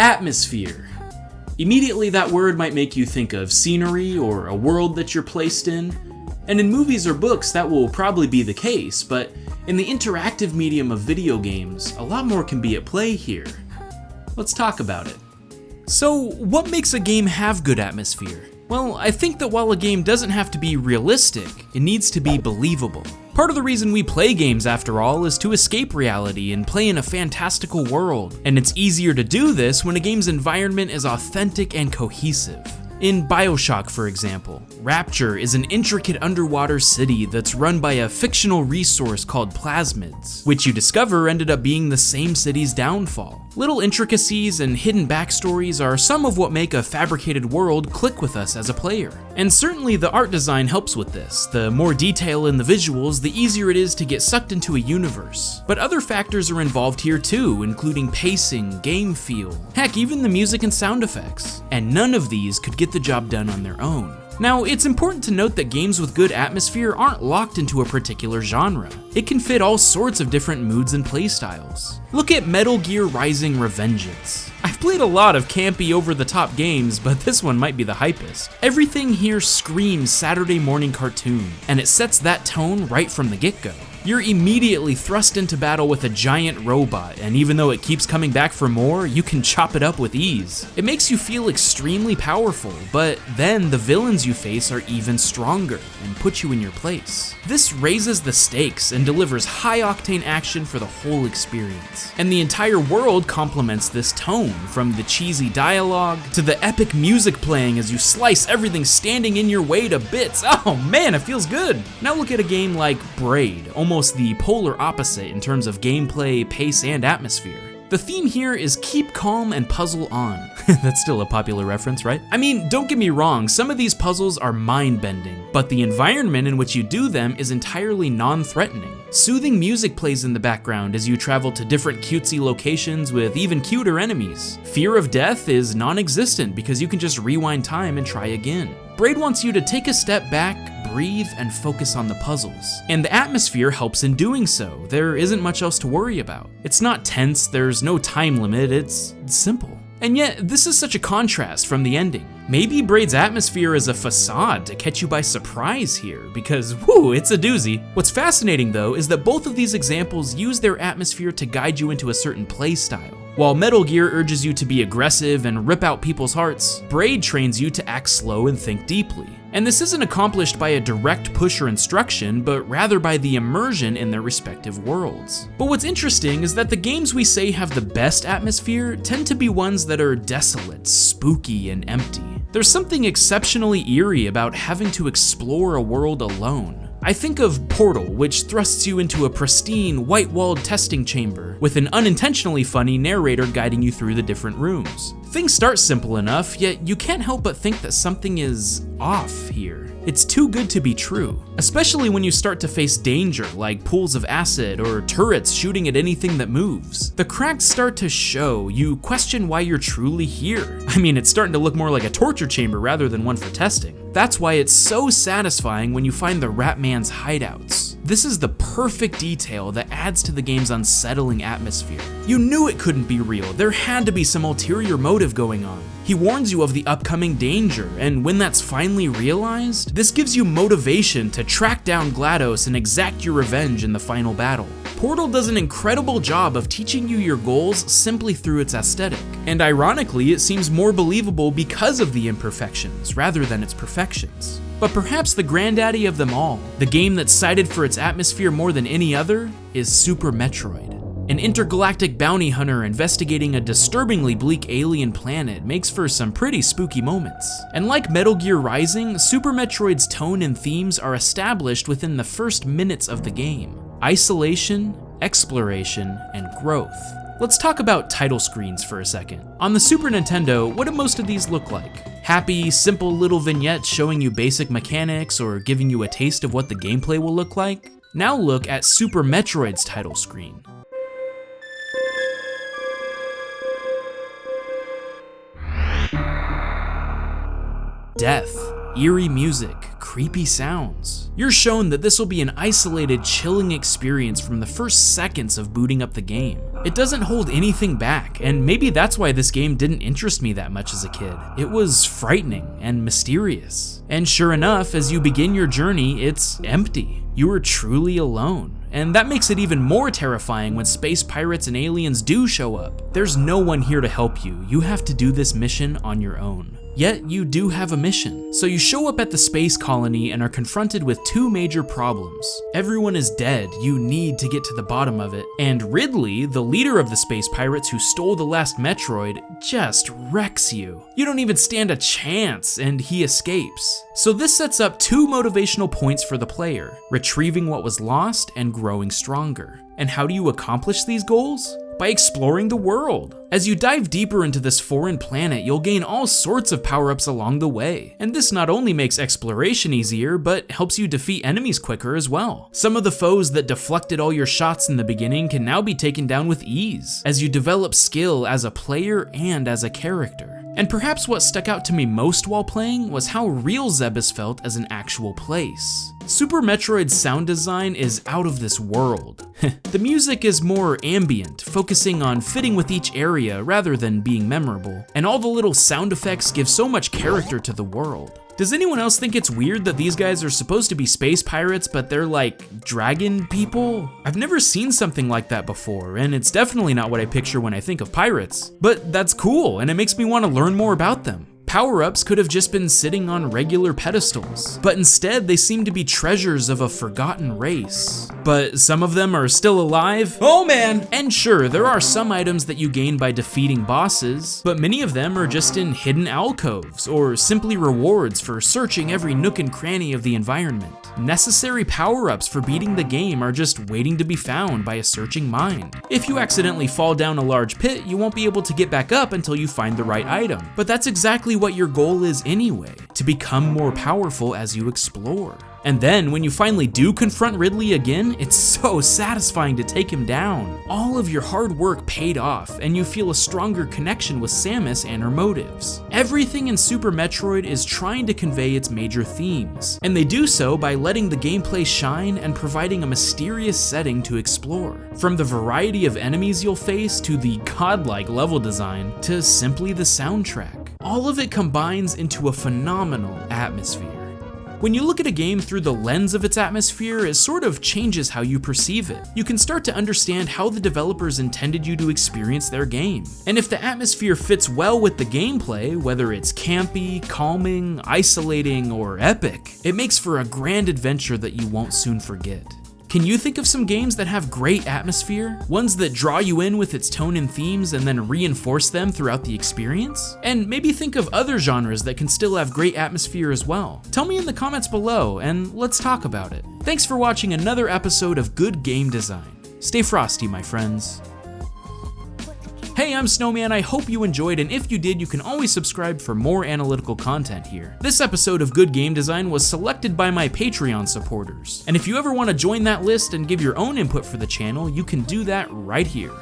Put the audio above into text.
Atmosphere. Immediately that word might make you think of scenery or a world that you're placed in, and in movies or books that will probably be the case, but in the interactive medium of video games, a lot more can be at play here. Let's talk about it. So, what makes a game have good atmosphere? Well, I think that while a game doesn't have to be realistic, it needs to be believable. Part of the reason we play games, after all, is to escape reality and play in a fantastical world, and it's easier to do this when a game's environment is authentic and cohesive. In Bioshock, for example, Rapture is an intricate underwater city that's run by a fictional resource called plasmids, which you discover ended up being the same city's downfall. Little intricacies and hidden backstories are some of what make a fabricated world click with us as a player. And certainly the art design helps with this. The more detail in the visuals, the easier it is to get sucked into a universe. But other factors are involved here too, including pacing, game feel, heck, even the music and sound effects. And none of these could get the job done on their own. Now, it's important to note that games with good atmosphere aren't locked into a particular genre. It can fit all sorts of different moods and playstyles. Look at Metal Gear Rising: Revengeance. I've played a lot of campy, over-the-top games, but this one might be the hypest. Everything here screams Saturday morning cartoon, and it sets that tone right from the get-go. You're immediately thrust into battle with a giant robot, and even though it keeps coming back for more, you can chop it up with ease. It makes you feel extremely powerful, but then the villains you face are even stronger and put you in your place. This raises the stakes and delivers high-octane action for the whole experience. And the entire world complements this tone, from the cheesy dialogue to the epic music playing as you slice everything standing in your way to bits. Oh man, it feels good! Now look at a game like Braid, almost the polar opposite in terms of gameplay, pace, and atmosphere. The theme here is keep calm and puzzle on. That's still a popular reference, right? I mean, don't get me wrong, some of these puzzles are mind-bending, but the environment in which you do them is entirely non-threatening. Soothing music plays in the background as you travel to different cutesy locations with even cuter enemies. Fear of death is non-existent because you can just rewind time and try again. Braid wants you to take a step back, breathe, and focus on the puzzles. And the atmosphere helps in doing so. There isn't much else to worry about. It's not tense, there's no time limit, it's simple. And yet, this is such a contrast from the ending. Maybe Braid's atmosphere is a facade to catch you by surprise here, because whoo, it's a doozy. What's fascinating though is that both of these examples use their atmosphere to guide you into a certain playstyle. While Metal Gear urges you to be aggressive and rip out people's hearts, Braid trains you to act slow and think deeply. And this isn't accomplished by a direct push or instruction, but rather by the immersion in their respective worlds. But what's interesting is that the games we say have the best atmosphere tend to be ones that are desolate, spooky, and empty. There's something exceptionally eerie about having to explore a world alone. I think of Portal, which thrusts you into a pristine, white-walled testing chamber, with an unintentionally funny narrator guiding you through the different rooms. Things start simple enough, yet you can't help but think that something is off here. It's too good to be true, especially when you start to face danger like pools of acid or turrets shooting at anything that moves. The cracks start to show, you question why you're truly here. I mean, it's starting to look more like a torture chamber rather than one for testing. That's why it's so satisfying when you find the Ratman's hideouts. This is the perfect detail that adds to the game's unsettling atmosphere. You knew it couldn't be real, there had to be some ulterior motive going on. He warns you of the upcoming danger, and when that's finally realized, this gives you motivation to track down GLaDOS and exact your revenge in the final battle. Portal does an incredible job of teaching you your goals simply through its aesthetic, and ironically, it seems more believable because of the imperfections rather than its perfections. But perhaps the granddaddy of them all, the game that's cited for its atmosphere more than any other, is Super Metroid. An intergalactic bounty hunter investigating a disturbingly bleak alien planet makes for some pretty spooky moments. And like Metal Gear Rising, Super Metroid's tone and themes are established within the first minutes of the game. Isolation, exploration, and growth. Let's talk about title screens for a second. On the Super Nintendo, what do most of these look like? Happy, simple little vignettes showing you basic mechanics or giving you a taste of what the gameplay will look like? Now look at Super Metroid's title screen. Death, eerie music, creepy sounds. You're shown that this will be an isolated, chilling experience from the first seconds of booting up the game. It doesn't hold anything back, and maybe that's why this game didn't interest me that much as a kid. It was frightening and mysterious. And sure enough, as you begin your journey, it's empty. You are truly alone. And that makes it even more terrifying when space pirates and aliens do show up. There's no one here to help you. You have to do this mission on your own. Yet you do have a mission. So you show up at the space colony and are confronted with two major problems. Everyone is dead, you need to get to the bottom of it. And Ridley, the leader of the space pirates who stole the last Metroid, just wrecks you. You don't even stand a chance, and he escapes. So this sets up two motivational points for the player: retrieving what was lost and growing stronger. And how do you accomplish these goals? By exploring the world. As you dive deeper into this foreign planet, you'll gain all sorts of power-ups along the way. And this not only makes exploration easier, but helps you defeat enemies quicker as well. Some of the foes that deflected all your shots in the beginning can now be taken down with ease, as you develop skill as a player and as a character. And perhaps what stuck out to me most while playing was how real Zebes felt as an actual place. Super Metroid's sound design is out of this world. The music is more ambient, focusing on fitting with each area rather than being memorable, and all the little sound effects give so much character to the world. Does anyone else think it's weird that these guys are supposed to be space pirates, but they're like dragon people? I've never seen something like that before, and it's definitely not what I picture when I think of pirates. But that's cool, and it makes me want to learn more about them. Power-ups could have just been sitting on regular pedestals, but instead they seem to be treasures of a forgotten race. But some of them are still alive. Oh man! And sure, there are some items that you gain by defeating bosses, but many of them are just in hidden alcoves, or simply rewards for searching every nook and cranny of the environment. Necessary power-ups for beating the game are just waiting to be found by a searching mind. If you accidentally fall down a large pit, you won't be able to get back up until you find the right item. But that's exactly what your goal is anyway, to become more powerful as you explore. And then, when you finally do confront Ridley again, it's so satisfying to take him down. All of your hard work paid off, and you feel a stronger connection with Samus and her motives. Everything in Super Metroid is trying to convey its major themes, and they do so by letting the gameplay shine and providing a mysterious setting to explore. From the variety of enemies you'll face, to the godlike level design, to simply the soundtrack. All of it combines into a phenomenal atmosphere. When you look at a game through the lens of its atmosphere, it sort of changes how you perceive it. You can start to understand how the developers intended you to experience their game. And if the atmosphere fits well with the gameplay, whether it's campy, calming, isolating, or epic, it makes for a grand adventure that you won't soon forget. Can you think of some games that have great atmosphere? Ones that draw you in with its tone and themes and then reinforce them throughout the experience? And maybe think of other genres that can still have great atmosphere as well. Tell me in the comments below and let's talk about it. Thanks for watching another episode of Good Game Design. Stay frosty, my friends. Hey, I'm Snowman, I hope you enjoyed, and if you did, you can always subscribe for more analytical content here. This episode of Good Game Design was selected by my Patreon supporters, and if you ever want to join that list and give your own input for the channel, you can do that right here.